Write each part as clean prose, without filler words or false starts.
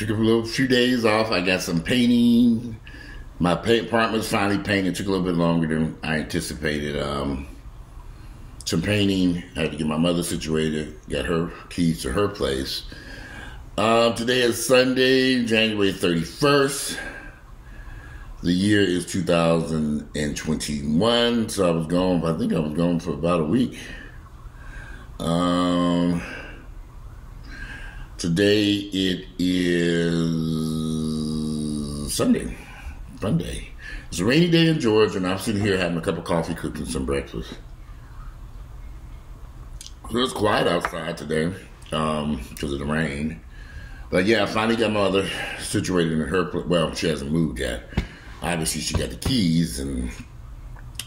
took a few days off. I got some painting. My apartment's finally painted. It took a little bit longer than I anticipated. Some painting. I had to get my mother situated. Got her keys to her place. Today is Sunday, January 31st. The year is 2021. So I think I was gone for about a week. Today it is Sunday. Monday. It's a rainy day in Georgia, and I'm sitting here having a cup of coffee, cooking some breakfast. So it's quiet outside today because of the rain. But yeah, I finally got my mother situated in her place. Well, she hasn't moved yet. Obviously, she got the keys, and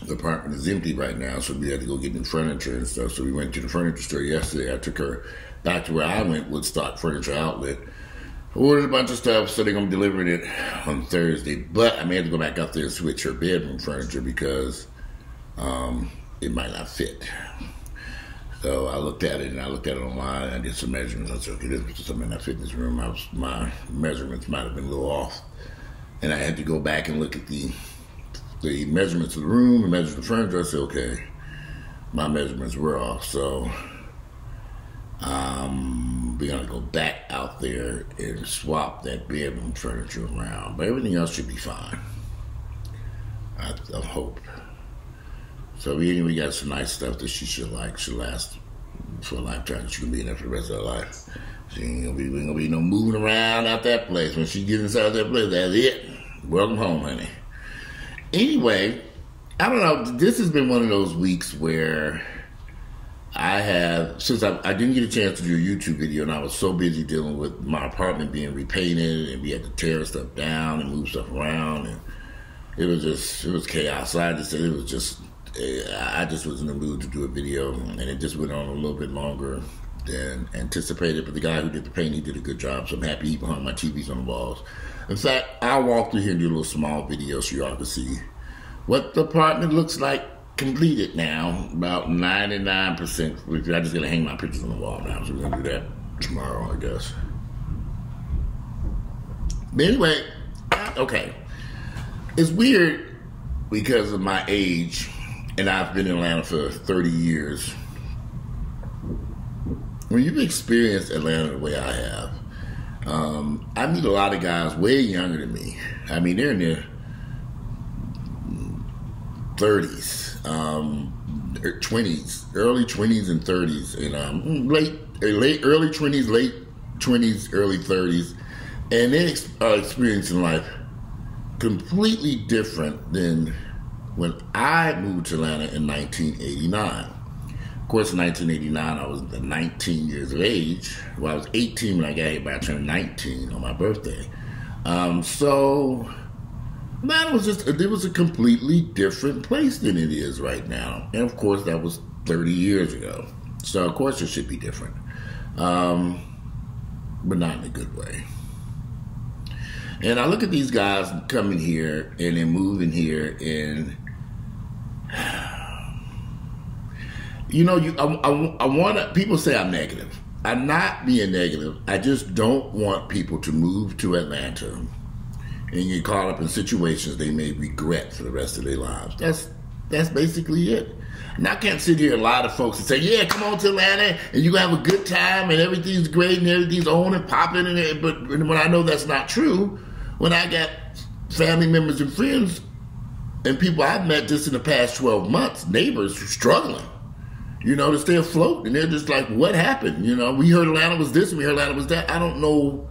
the apartment is empty right now, so we had to go get new furniture and stuff. So we went to the furniture store yesterday. I took her back to where I went, Woodstock Furniture Outlet. Ordered a bunch of stuff, so they're going to be delivering it on Thursday. But I may have to go back out there and switch her bedroom furniture because it might not fit. So I looked at it, and I looked at it online, and I did some measurements. I said, okay, this is something that fit in this room. My measurements might have been a little off. And I had to go back and look at the measurements of the room and measure the furniture. I said, okay, my measurements were off. So we're going to go back out there and swap that bedroom furniture around. But everything else should be fine. I hope. So we got some nice stuff that she should like. She'll last for a lifetime. She can be in there for the rest of her life. She ain't gonna be no moving around out that place. When she gets inside that place, that's it. Welcome home, honey. Anyway, I don't know. This has been one of those weeks where since I didn't get a chance to do a YouTube video, and I was so busy dealing with my apartment being repainted, and we had to tear stuff down and move stuff around, and it was chaos. So I just was in the mood to do a video, and it just went on a little bit longer than anticipated. But the guy who did the paint, he did a good job, so I'm happy he hung my TVs on the walls. In fact, I'll walk through here and do a little small video so y'all can see what the apartment looks like completed now, about 99%. I just gotta hang my pictures on the wall now, so we're gonna do that tomorrow, I guess. But anyway, okay. It's weird because of my age, and I've been in Atlanta for 30 years. When you've experienced Atlanta the way I have, I meet a lot of guys way younger than me. I mean, they're in their 30s, 20s, early 20s and 30s, and early 20s, late 20s, early 30s, and they are experiencing life completely different than when I moved to Atlanta in 1989. Of course, in 1989, I was 19 years of age. Well, I was 18 when I got here, but I turned 19 on my birthday. So man, it was a completely different place than it is right now. And of course, that was 30 years ago. So of course it should be different. But not in a good way. And I look at these guys coming here and then moving here, and I want to. People say I'm negative. I'm not being negative. I just don't want people to move to Atlanta and get caught up in situations they may regret for the rest of their lives. That's basically it. And I can't sit here, a lot of folks, and say, yeah, come on to Atlanta and you're going to have a good time and everything's great and everything's on and popping. But when I know that's not true, when I got family members and friends and people I've met just in the past 12 months, neighbors struggling, to stay afloat. And they're just like, what happened? We heard Atlanta was this and we heard Atlanta was that. I don't know.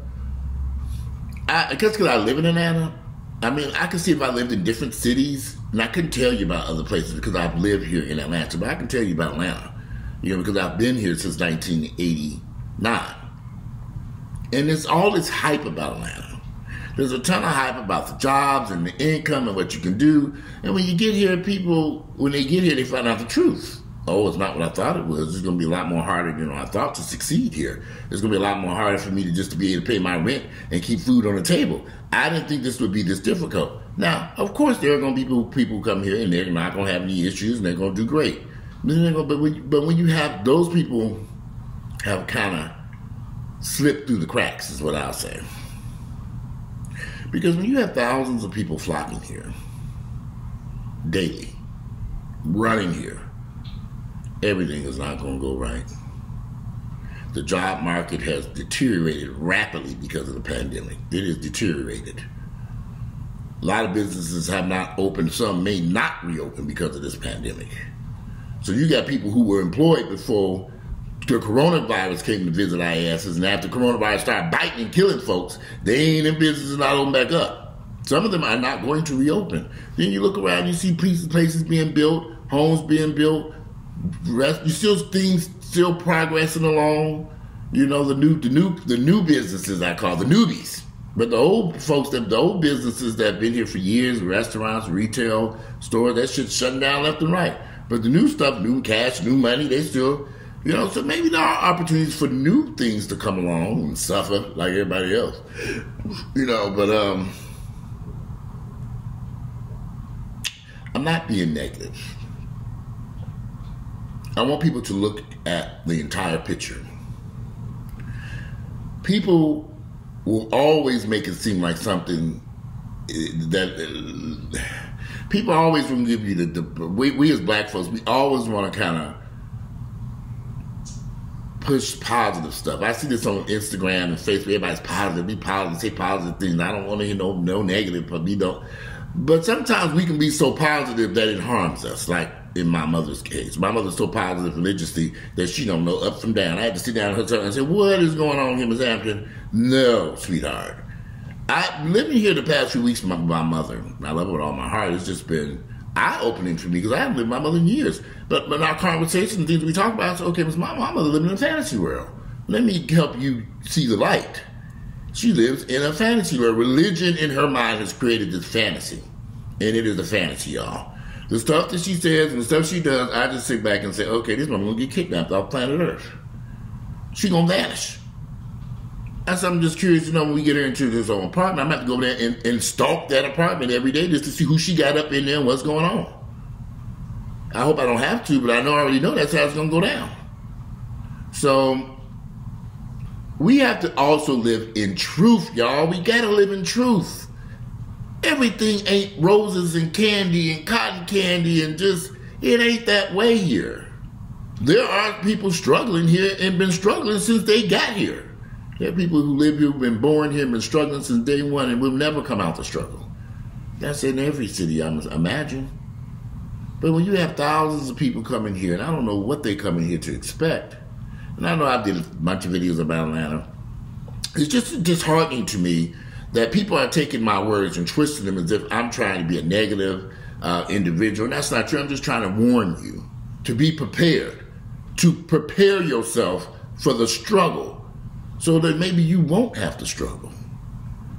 I guess because I live in Atlanta. I mean, I can see if I lived in different cities, and I couldn't tell you about other places because I've lived here in Atlanta, but I can tell you about Atlanta, because I've been here since 1989. And there's all this hype about Atlanta. There's a ton of hype about the jobs and the income and what you can do. And when you get here, people, when they get here, they find out the truth. Oh, it's not what I thought it was. It's going to be a lot more harder than I thought to succeed here. It's going to be a lot more harder for me to be able to pay my rent and keep food on the table. I didn't think this would be this difficult. Now, of course, there are going to be people who come here and they're not going to have any issues and they're going to do great. But when you have those people have kind of slipped through the cracks, is what I'll say. Because when you have thousands of people flocking here daily, running here, everything is not going to go right. The job market has deteriorated rapidly because of the pandemic. It has deteriorated. A lot of businesses have not opened. Some may not reopen because of this pandemic. So you got people who were employed before the coronavirus came to visit our asses, and after coronavirus started biting and killing folks, they ain't in business and not open back up. Some of them are not going to reopen. Then you look around, you see places being built, homes being built, you still things still progressing along. You know, the new businesses, I call the newbies. But the old folks, the old businesses that have been here for years, restaurants, retail stores, that shit's shutting down left and right. But the new stuff, new cash, new money, they still, you know, so maybe there are opportunities for new things to come along and suffer like everybody else. You know, but I'm not being negative. I want people to look at the entire picture. People will always make it seem like something that people always will give you we as black folks, we always want to kind of push positive stuff. I see this on Instagram and Facebook. Everybody's positive, be positive, say positive things. I don't want to hear no negative, but we don't. But sometimes we can be so positive that it harms us, like in my mother's case. My mother's so positive religiously that she don't know up from down. I had to sit down with her and say, what is going on here, Ms. Hampton? No, sweetheart. I'm living here the past few weeks with my mother. I love her with all my heart. It's just been eye-opening for me because I haven't lived with my mother in years. But in our conversations and things we talk about, I said, okay, Ms. My mother living in a fantasy world. Let me help you see the light. She lives in a fantasy world. Religion in her mind has created this fantasy. And it is a fantasy, y'all. The stuff that she says and the stuff she does, I just sit back and say, okay, this woman gonna get kidnapped off planet Earth. She gonna vanish. That's I'm just curious to know when we get her into this own apartment. I'm gonna have to go there and stalk that apartment every day just to see who she got up in there and what's going on. I hope I don't have to, but I already know that's how it's gonna go down. So we have to also live in truth, y'all. We gotta live in truth. Everything ain't roses and candy and cotton candy and just, it ain't that way here. There are people struggling here and been struggling since they got here. There are people who live here, who've been born here, been struggling since day one and will never come out the struggle. That's in every city, I must imagine. But when you have thousands of people coming here, and I don't know what they come in here to expect, and I know I did a bunch of videos about Atlanta, it's just disheartening to me that people are taking my words and twisting them as if I'm trying to be a negative individual. And that's not true. I'm just trying to warn you to be prepared, to prepare yourself for the struggle so that maybe you won't have to struggle.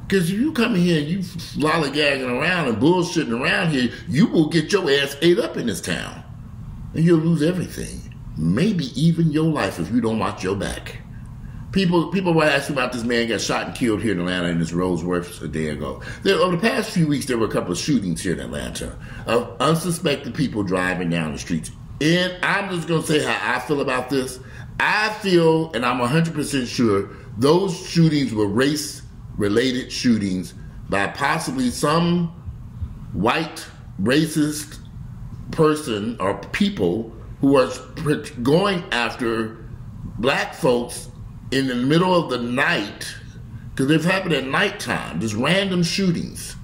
Because if you come in here and you lollygagging around and bullshitting around here, you will get your ass ate up in this town. And you'll lose everything. Maybe even your life if you don't watch your back. People were asking about this man got shot and killed here in Atlanta in this Rolls Royce a day ago. Over the past few weeks, there were a couple of shootings here in Atlanta of unsuspected people driving down the streets. And I'm just going to say how I feel about this. I feel, and I'm 100% sure, those shootings were race-related shootings by possibly some white racist person or people who are going after black folks in the middle of the night, because they've happened at nighttime, just random shootings.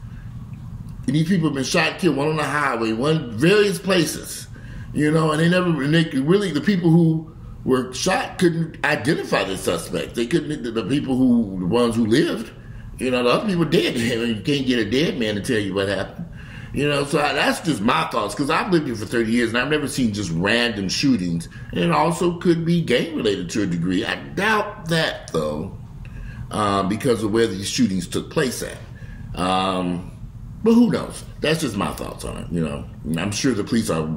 And these people have been shot and killed, one on the highway, one various places, you know, and the people who were shot couldn't identify the suspects. They couldn't, the ones who lived, you know, the other people were dead. You can't get a dead man to tell you what happened. You know, so that's just my thoughts, because I've lived here for 30 years and I've never seen just random shootings. And it also could be gang-related to a degree. I doubt that, though, because of where these shootings took place at. But who knows? That's just my thoughts on it, you know. I'm sure the police are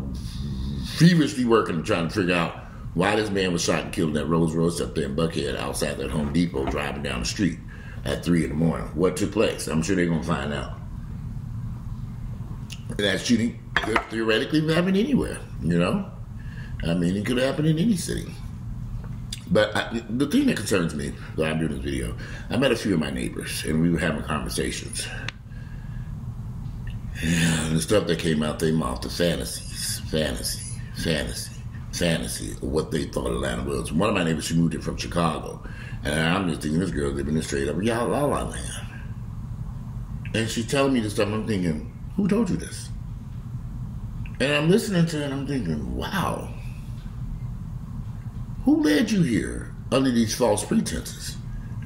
feverishly working and trying to figure out why this man was shot and killed in that Rolls Royce up there in Buckhead outside that Home Depot driving down the street at 3 in the morning. What took place? I'm sure they're going to find out. That shooting could theoretically happen anywhere, you know? I mean, it could happen in any city. But the thing that concerns me, that I'm doing this video, I met a few of my neighbors, and we were having conversations. And the stuff that came out, they mouthed the fantasy of what they thought Atlanta was. One of my neighbors, she moved in from Chicago, and I'm just thinking, this girl living in straight up La La Land. And she's telling me this stuff, and I'm thinking, who told you this? And I'm listening to it, and I'm thinking, wow. Who led you here under these false pretenses?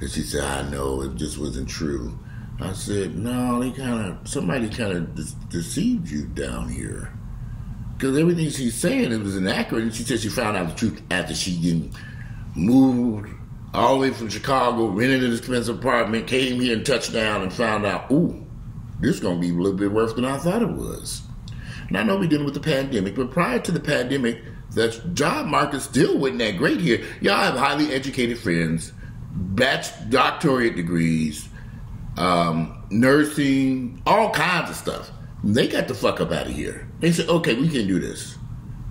And she said, I know, it just wasn't true. I said, no, somebody kind of deceived you down here. Because everything she's saying, it was inaccurate. And she said she found out the truth after she moved all the way from Chicago, rented an expensive apartment, came here and touched down and found out, ooh, this is going to be a little bit worse than I thought it was. And I know we're dealing with the pandemic, but prior to the pandemic, the job market still wasn't that great here. Y'all have highly educated friends, doctorate degrees, nursing, all kinds of stuff. They got the fuck up out of here. They said, okay, we can do this.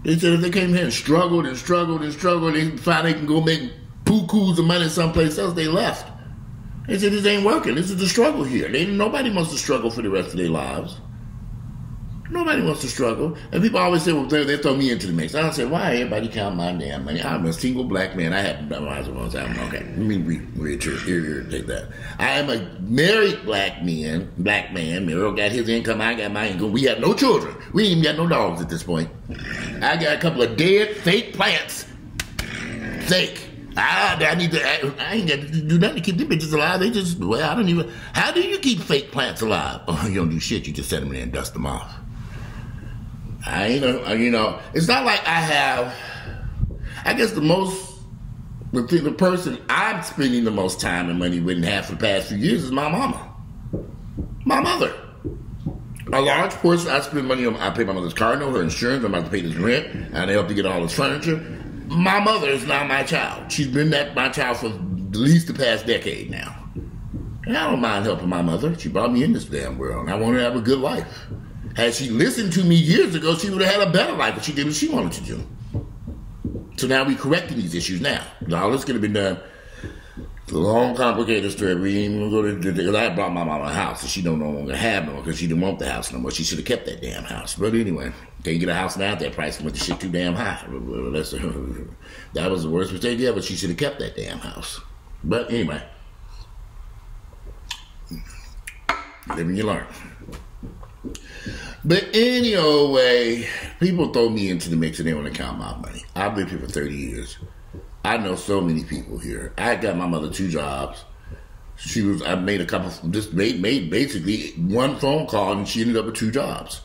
They said if they came here and struggled, they finally can go make poo-coos of money someplace else, they left. They said this ain't working. This is the struggle here. Nobody wants to struggle for the rest of their lives. Nobody wants to struggle. And people always say, well, they throw me into the mix. I say, why everybody count my damn money? I'm a single black man. I haven't done my own. Okay, let me reiterate that. I am a married black man. Muriel got his income. I got my income. We have no children. We ain't even got no dogs at this point. I got a couple of dead, fake plants. Fake. I ain't got to do nothing to keep them bitches alive. They just, well, I don't even, how do you keep fake plants alive? Oh, you don't do shit. You just set them in there and dust them off. It's not like I guess the person I'm spending the most time and money with and have for the past few years is my mama. My mother. A large portion I spend money on, I pay my mother's car note, her insurance, I'm about to pay this rent, and I help to get all this furniture. My mother is now my child. She's been my child for at least the past decade now. And I don't mind helping my mother. She brought me in this damn world, and I want her to have a good life. Had she listened to me years ago, she would have had a better life, but she did what she wanted to do. So now we're correcting these issues now. All this could have been done. It's a long, complicated story. We ain't even go to, because I brought my mama a house, and she don't no longer have no more because she didn't want the house no more. She should have kept that damn house. But anyway, can't get a house now at that price. Went the shit too damn high. That was the worst mistake ever. She should have kept that damn house. But anyway, live and you learn. But any old way, people throw me into the mix and they want to count my money. I've lived here for 30 years. I know so many people here. I got my mother 2 jobs. I made a couple, just made basically one phone call and she ended up with 2 jobs.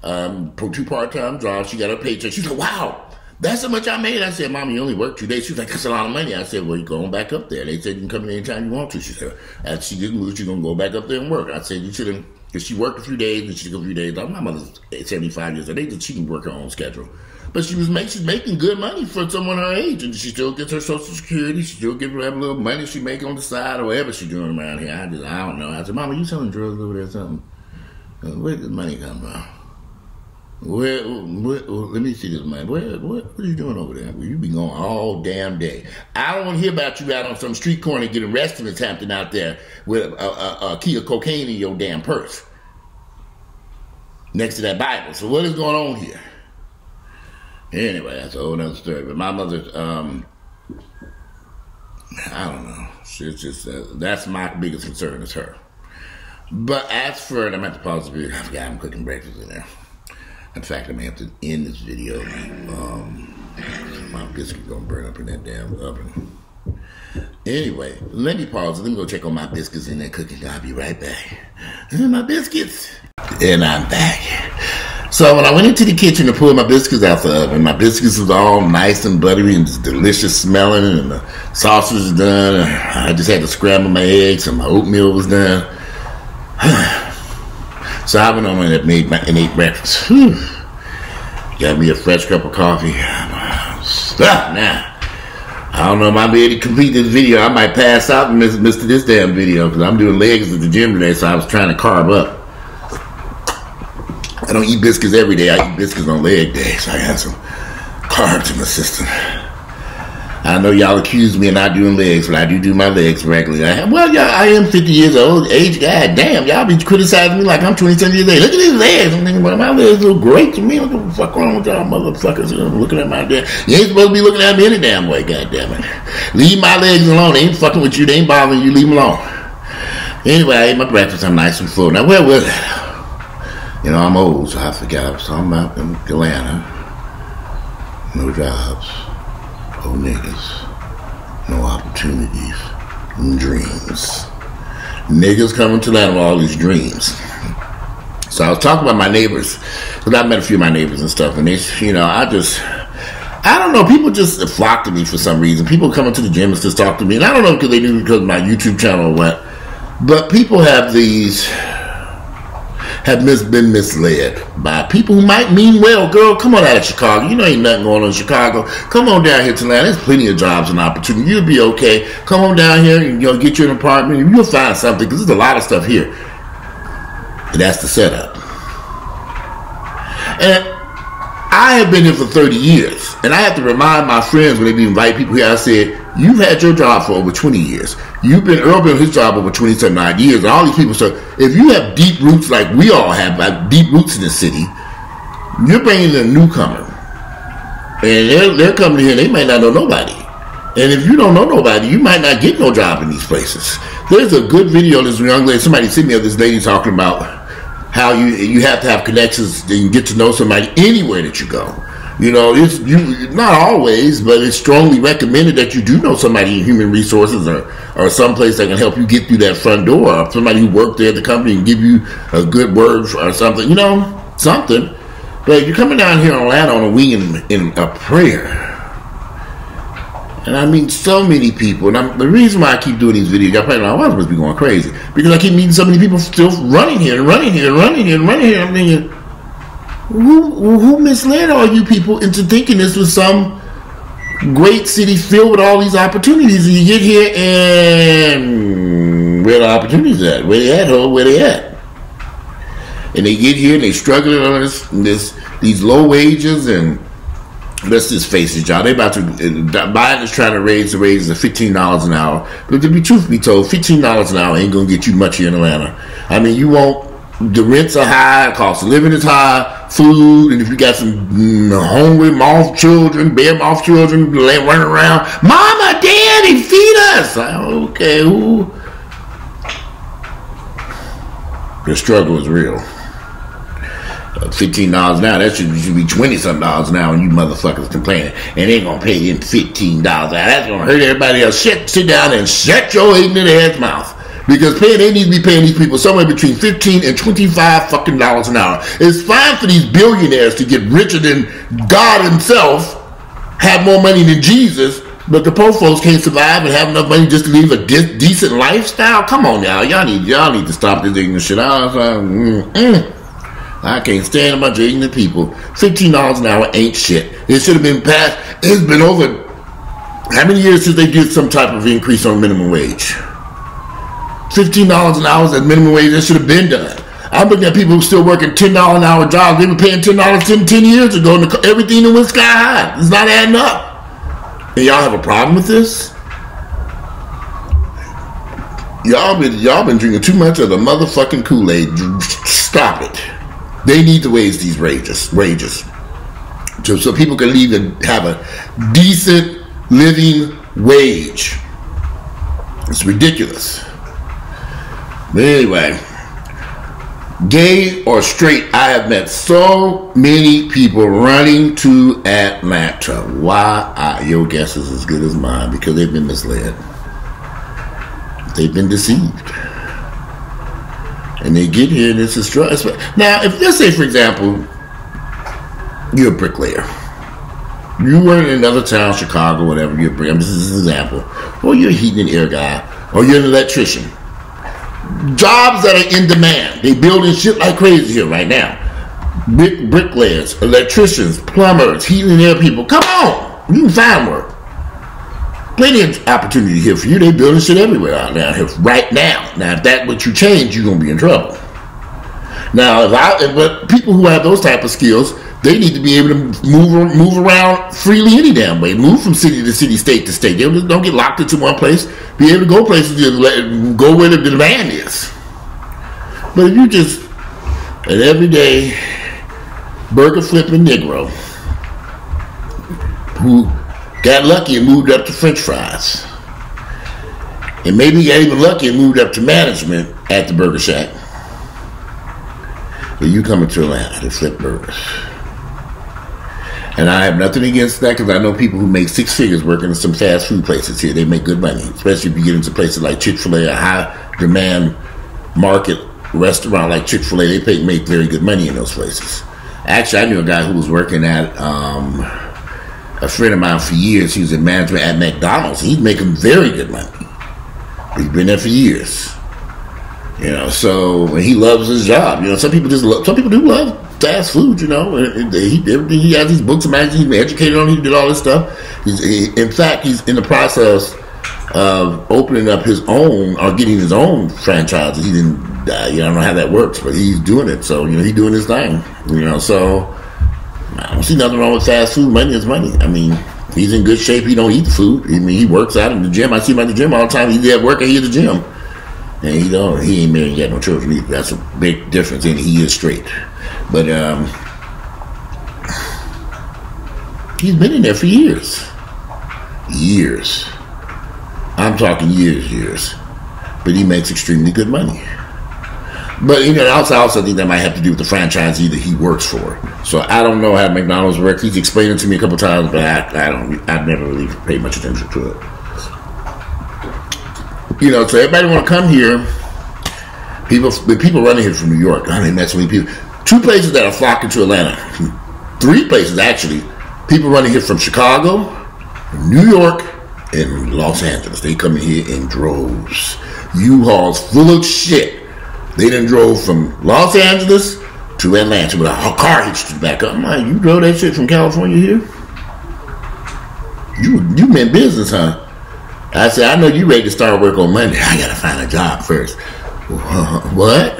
2 part-time jobs. She got her paycheck. She's like, wow, that's how much I made. I said, Mama, you only work 2 days. She was like, that's a lot of money. I said, well, you're going back up there. They said you can come in anytime you want to. She said, as she gets moved, you're going to go back up there and work. I said, you shouldn't. Because she worked a few days and she took a few days. My mother's 75 years old. She can work her own schedule. But she's making good money for someone her age. And she still gets her Social Security. She still gets whatever little money she make on the side or whatever she's doing around here. I don't know. I said, Mama, you selling drugs over there or something? Where did the money come from? Let me see this money. What are you doing over there? You be going all damn day. I don't want to hear about you out on some street corner getting arrested in Hampton out there with a key of cocaine in your damn purse next to that Bible. So what is going on here? Anyway, that's a whole other story. But my mother, I don't know. She's just that's my biggest concern is her. But as for, and I'm at the pause the video. I forgot I'm cooking breakfast in there. In fact, I may have to end this video. My biscuit's gonna burn up in that damn oven. Anyway, let me pause. Let me go check on my biscuits in there cooking. I'll be right back. My biscuits. And I'm back. So when I went into the kitchen to pull my biscuits out the oven, my biscuits was all nice and buttery and delicious smelling, and the sausage was done. I just had to scramble my eggs, and my oatmeal was done. So I went on and ate breakfast. Whew. Got me a fresh cup of coffee. Now, I don't know if I'll be able to complete this video. I might pass out and miss this damn video because I'm doing legs at the gym today, so I was trying to carb up. I don't eat biscuits every day. I eat biscuits on leg day, so I got some carbs in my system. I know y'all accuse me of not doing legs, but I do my legs regularly. I am 50 years old, age. God damn, y'all be criticizing me like I'm 27 years old. Look at these legs. I'm thinking, well, my legs look great to me. What the fuck wrong with y'all motherfuckers? I'm looking at my damn. You ain't supposed to be looking at me any damn way. God damn it. Leave my legs alone. They ain't fucking with you. They ain't bothering you. Leave them alone. Anyway, I ate my breakfast. I'm nice and full. Now, where was it? You know, I'm old, so I forgot I was talking about in Atlanta. No jobs. No niggas. No opportunities. Dreams. Niggas coming to Atlanta with all these dreams. So I was talking about my neighbors. Because I met a few of my neighbors and stuff. And they, you know, I don't know. People just flock to me for some reason. People coming to the gym and just talk to me. And I don't know because they do because of my YouTube channel or what. But people have been misled by people who might mean well. Girl, come on out of Chicago. You know ain't nothing going on in Chicago. Come on down here to Atlanta. There's plenty of jobs and opportunity. You'll be okay. Come on down here and get you an apartment. And you'll find something because there's a lot of stuff here. And that's the setup. And I have been here for 30 years. And I have to remind my friends when they invite people here, I said, you've had your job for over 20 years. Earl been on his job over 27 years. And all these people, so if you have deep roots like we all have, like deep roots in the city, you're bringing in a newcomer. And they're coming here, they might not know nobody. And if you don't know nobody, you might not get no job in these places. There's a good video of this young lady, somebody sent me of this lady talking about how you have to have connections and get to know somebody anywhere that you go. You know, it's not always, but it's strongly recommended that you do know somebody in human resources or someplace that can help you get through that front door, or somebody who worked there at the company and give you a good word or something, you know, something. But you're coming down here in Atlanta on a wing in a prayer. And I mean, so many people. And the reason why I keep doing these videos, y'all probably know I must be going crazy, because I keep meeting so many people still running here and running here and running here and running here. I'm thinking, who misled all you people into thinking this was some great city filled with all these opportunities? And you get here and where the opportunities at? Where they at, ho? Where they at? And they get here and they struggling on these low wages, and let's just face it, y'all. They about to Biden is trying to raise the wages to $15 an hour. But to be truth be told, $15 an hour ain't gonna get you much here in Atlanta. I mean, you won't. The rents are high, cost of living is high, food, and if you got some hungry moth children, bare moth children running around, Mama, Daddy, feed us. Okay, who? The struggle is real. $15 an hour, that should be $20-something an hour, and you motherfuckers complaining. And they ain't gonna pay you $15 an hour. That's gonna hurt everybody else. Sit down and shut your ignorant ass mouth. Because they need to be paying these people somewhere between $15 and $25 fucking dollars an hour. It's fine for these billionaires to get richer than God himself, have more money than Jesus, but the poor folks can't survive and have enough money just to live a decent lifestyle. Come on now, y'all need to stop this ignorant shit. I can't stand a bunch of ignorant people. $15 an hour ain't shit. It should have been passed. It's been over how many years since they did some type of increase on minimum wage? $15 an hour is at minimum wage. That should have been done. I'm looking at people who still working $10 an hour jobs. They were paying $10 10 years ago, and everything went sky high. It's not adding up. And y'all have a problem with this? Y'all been drinking too much of the motherfucking Kool-Aid. Stop it. They need to raise these wages so people can leave and have a decent living wage. It's ridiculous. But anyway, gay or straight, I have met so many people running to Atlanta. Why? Your guess is as good as mine, because they've been misled. They've been deceived. And they get here and it's a struggle. Now, if let's say, for example, you're a bricklayer. You were in another town, Chicago, whatever, you're a bricklayer. This is an example. Or you're a heating and air guy. Or you're an electrician. Jobs that are in demand. They building shit like crazy here right now. Bricklayers, electricians, plumbers, heating and air people. Come on, you can find work. Plenty of opportunity here for you. They building shit everywhere out down here right now. Now, if that's what you change, you're gonna be in trouble. Now, but people who have those type of skills, They need to be able to move around freely any damn way. Move from city to city, state to state. They don't get locked into one place. Be able to go places and go where the demand is. But if you just an everyday burger flipping Negro who got lucky and moved up to French fries, and maybe got even lucky and moved up to management at the Burger Shack, but you coming to Atlanta to flip burgers. And I have nothing against that, because I know people who make six figures working in some fast food places here. They make good money, especially if you get into places like Chick-fil-A, a high demand market restaurant like Chick-fil-A. They make very good money in those places. Actually, I knew a guy who was working at a friend of mine for years. He was in management at McDonald's. He's making very good money. He's been there for years. You know, so he loves his job. You know, some people do love fast food, you know. He has these books and magazines. He's been educated on. He did all this stuff. In fact, he's in the process of opening up his own or getting his own franchise. He didn't, I don't know how that works, but he's doing it. So, you know, he's doing his thing. You know, so I don't see nothing wrong with fast food. Money is money. I mean, he's in good shape. He don't eat the food. I mean, he works out in the gym. I see him at the gym all the time. He's at work and he's at the gym. And he ain't married yet, no children either. That's a big difference. And he is straight. But he's been in there for years. Years. I'm talking years. But he makes extremely good money. But, you know, I also think that might have to do with the franchisee that he works for. So I don't know how McDonald's works. He's explained it to me a couple times, but I've never really paid much attention to it. You know, so everybody want to come here. People running here from New York. I mean, that's so many people. 2 places that are flocking to Atlanta. 3 places, actually. People running here from Chicago, New York, and Los Angeles. They come in here in droves. U-Hauls full of shit. They done drove from Los Angeles to Atlanta with a car hitched to the back up. I'm like, you drove that shit from California here? You meant business, huh? I said, I know you ready to start work on Monday. I gotta find a job first. What?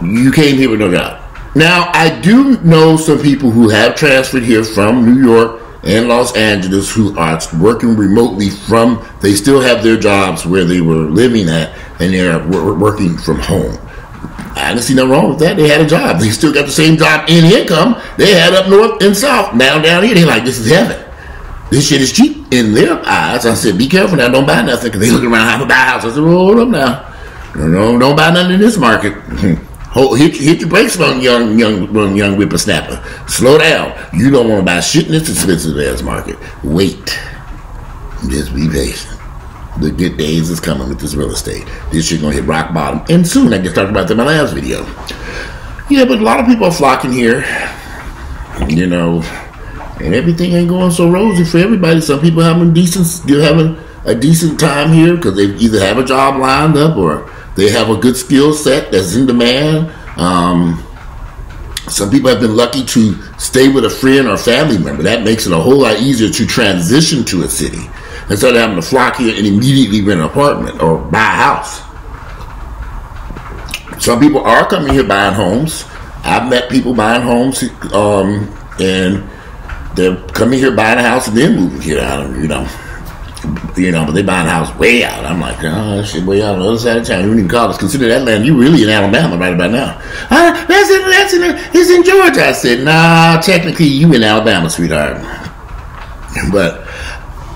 You came here with no job. Now, I do know some people who have transferred here from New York and Los Angeles who are working remotely from, they still have their jobs where they were living at, and they're working from home. I didn't see nothing wrong with that. They had a job. They still got the same job in income they had up north and south. Now down here, they're like, this is heaven. This shit is cheap in their eyes. I said, be careful now. Don't buy nothing, because they look around how to buy a house. I said, hold up now. No, don't buy nothing in this market. Hit your brakes on young whippersnapper. Slow down. You don't want to buy shit in this expensive ass market. Wait. Just be patient. The good days is coming with this real estate. This shit gonna hit rock bottom. And soon, I just talked about that in my last video. Yeah, but a lot of people are flocking here. You know, and everything ain't going so rosy for everybody. Some people having a decent time here because they either have a job lined up or they have a good skill set that's in demand. Some people have been lucky to stay with a friend or family member. That makes it a whole lot easier to transition to a city instead of having to flock here and immediately rent an apartment or buy a house. Some people are coming here buying homes. I've met people buying homes, and they're coming here buying a house and then moving here out of, but they buying a house way out. I'm like, oh, that shit way out on the other side of town. You wouldn't even call us. Consider that land. You really in Alabama right about now. It's in Georgia. I said, nah, technically you in Alabama, sweetheart. But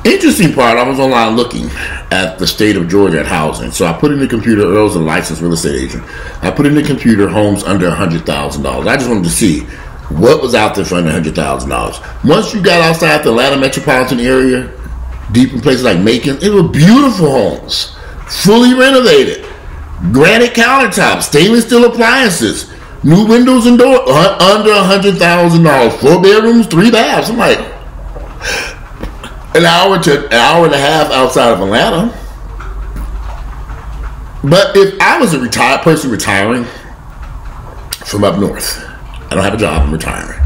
interesting part, I was online looking at the state of Georgia at housing. So I put in the computer, Earl's a licensed real estate agent. I put in the computer homes under $100,000. I just wanted to see what was out there for under $100,000. Once you got outside the Atlanta metropolitan area, deep in places like Macon, it were beautiful homes, fully renovated, granite countertops, stainless steel appliances, new windows and doors, under $100,000, 4 bedrooms, 3 baths. I'm like, an hour to an hour and a half outside of Atlanta. But if I was a retired person retiring from up north, I don't have a job, I'm retiring,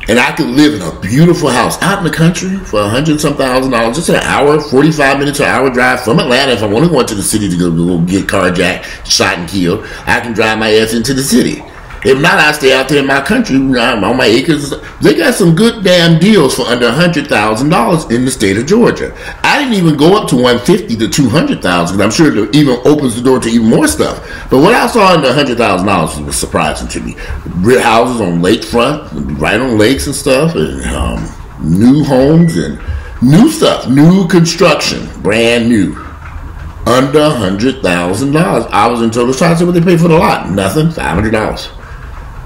and I could live in a beautiful house out in the country for $100,000, just an hour, 45 minutes to an hour drive from Atlanta. If I want to go into the city to go get carjacked, shot and killed, I can drive my ass into the city. If not, I stay out there in my country on my acres. They got some good damn deals for under $100,000 in the state of Georgia. I didn't even go up to 150 to 200,000. I'm sure it even opens the door to even more stuff. But what I saw under $100,000 was surprising to me. Houses on lakefront, right on lakes and stuff, and new homes and new stuff, new construction, brand new. Under $100,000. I was in total shock. I said, what they pay for the lot? Nothing. $500.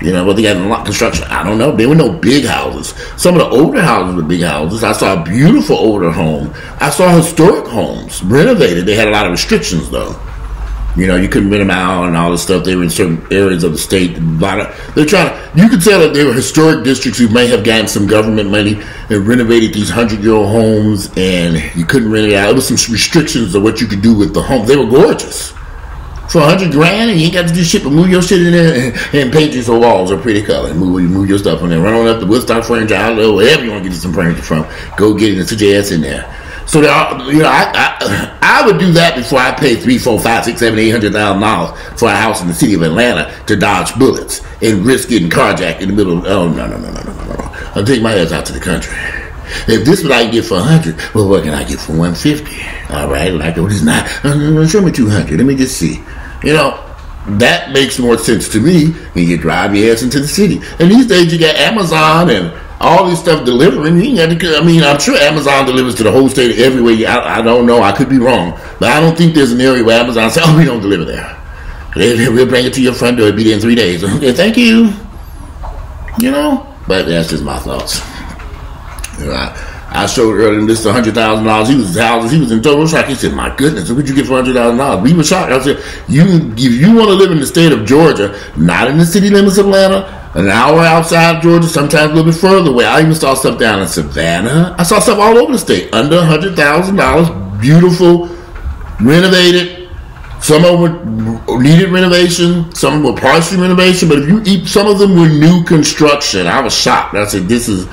You know, what they got in lot construction? I don't know. There were no big houses. Some of the older houses were big houses. I saw a beautiful older home. I saw historic homes renovated. They had a lot of restrictions, though. You know, you couldn't rent them out and all this stuff. They were in certain areas of the state. They're trying to, you could tell that they were historic districts who may have gotten some government money and renovated these 100-year-old homes, and you couldn't rent it out. There was some restrictions of what you could do with the home. They were gorgeous. For $100,000, and you ain't got to do shit but move your shit in there and paint your walls a pretty color. Move your stuff in there. Run on up to Woodstock Furniture Outlet, wherever you want to get you some furniture from. Go get it and sit your ass in there. So there are, you know, I would do that before I pay $300,000, $400,000, $500,000, $800,000 for a house in the city of Atlanta to dodge bullets and risk getting carjacked in the middle of, oh, no. I'll take my ass out to the country. If this is what I can get for $100,000, well, what can I get for $150,000? All right, like what is not? Show me $200,000. Let me just see. You know, that makes more sense to me when you drive your ass into the city. And these days you got Amazon and all this stuff delivering. You ain't got to, I mean, I'm sure Amazon delivers to the whole state everywhere. I don't know. I could be wrong, but I don't think there's an area where Amazon says, "Oh, we don't deliver there. We'll bring it to your front door. It'll be there in 3 days." Okay, thank you. You know, but that's just my thoughts. You know, I showed earlier this $100,000. He was in total shock. He said, "My goodness, what would you get for $100,000?" We were shocked. I said, if you want to live in the state of Georgia, not in the city limits of Atlanta, an hour outside Georgia, sometimes a little bit further away. I even saw stuff down in Savannah. I saw stuff all over the state under $100,000, beautiful, renovated. Some of them needed renovation, some were partial renovation. But some of them were new construction. I was shocked. I said, "This is."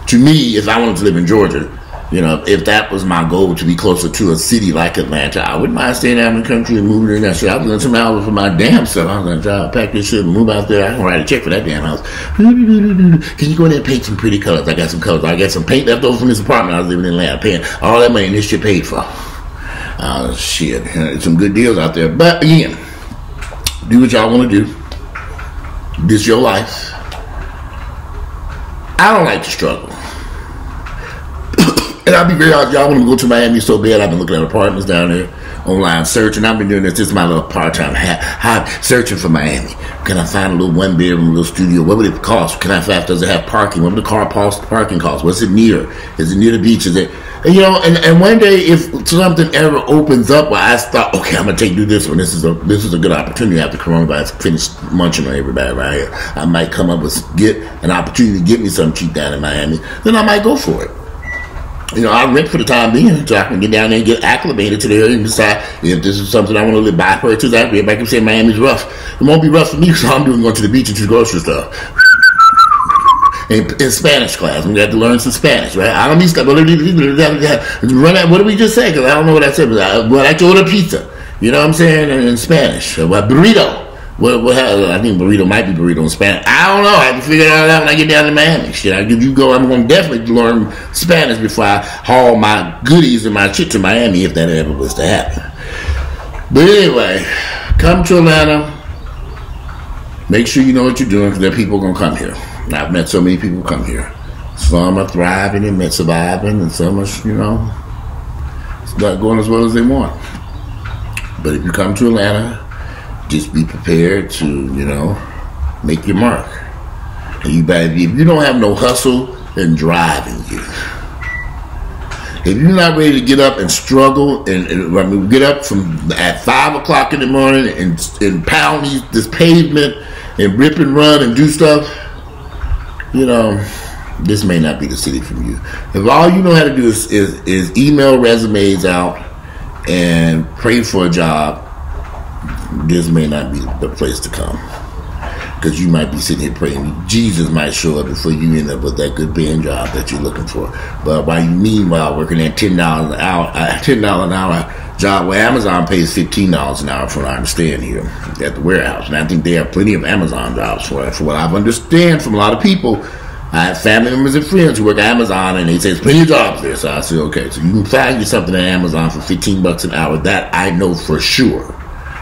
To me, if I wanted to live in Georgia, you know, if that was my goal to be closer to a city like Atlanta, I wouldn't mind staying out in the country and moving in that shit. I was going to some hours for my damn self. I was going to try to pack this shit and move out there. I can write a check for that damn house. Can you go in there and paint some pretty colors? I got some colors. I got some paint left over from this apartment I was living in Atlanta, paying all that money and this shit paid for. Shit. Some good deals out there. But again, do what y'all want to do. This your life. I don't like to struggle. And I'll be very honest, y'all want to go to Miami so bad. I've been looking at apartments down there, online searching. I've been doing this. This is my little part-time searching for Miami. Can I find a little one-bedroom, little studio? What would it cost? Can I find? Does it have parking? What would the parking cost? What's it near? Is it near the beach? Is it? And, you know, and one day if something ever opens up where I thought, okay, I'm gonna do this one. This is a good opportunity after coronavirus. Finish munching on everybody right here. I might come up with get an opportunity to get me something cheap down in Miami. Then I might go for it. You know, I rent for the time being so I can get down there and get acclimated to the area and decide if this is something I want to live by, purchase. Everybody can say Miami's rough. It won't be rough for me, so I'm going to the beach and to the grocery store. In Spanish class, we got to learn some Spanish, right? I don't need stuff. What did we just say? Because I don't know what I said. But I like to order pizza. You know what I'm saying? In Spanish. Burrito. I think burrito might be burrito in Spanish. I don't know. I have to figure it out when I get down to Miami. Shit, I'm going to definitely learn Spanish before I haul my goodies and my shit to Miami, if that ever was to happen. But anyway, come to Atlanta. Make sure you know what you're doing, because there are people going to come here. I've met so many people come here. Some are thriving and surviving, and some are, you know, it's not going as well as they want. But if you come to Atlanta, just be prepared to, you know, make your mark. And if you don't have no hustle and drive in you, if you're not ready to get up and struggle and get up at 5 o'clock in the morning and pound this pavement and rip and run and do stuff, you know, this may not be the city for you. If all you know how to do is email resumes out and pray for a job, this may not be the place to come, because you might be sitting here praying Jesus might show up before you end up with that good paying job that you're looking for. But while you meanwhile working at $10 an hour, job where Amazon pays $15 an hour from what I understand here at the warehouse. And I think they have plenty of Amazon jobs for it. From what I understand from a lot of people, I have family members and friends who work at Amazon, and they say there's plenty of jobs there. So I say, okay, so you can find you something at Amazon for $15 an hour. That I know for sure.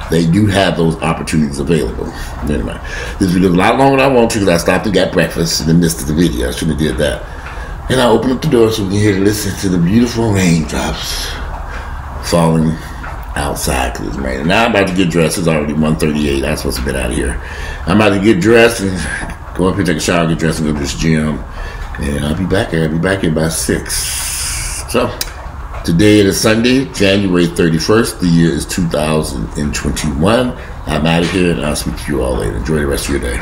They do have those opportunities available. Anyway, this video is a lot longer than I want to because I stopped and got breakfast in the midst of the video. I should have did that. And I opened up the door so we can hear and listen to the beautiful raindrops falling outside because it's raining. Now I'm about to get dressed. It's already 1:38. I'm supposed to be out of here. I'm about to get dressed and go up here, take a shower, get dressed, and go to this gym. And I'll be back here. I'll be back here by 6. So, today is Sunday, January 31st. The year is 2021. I'm out of here, and I'll speak to you all later. Enjoy the rest of your day.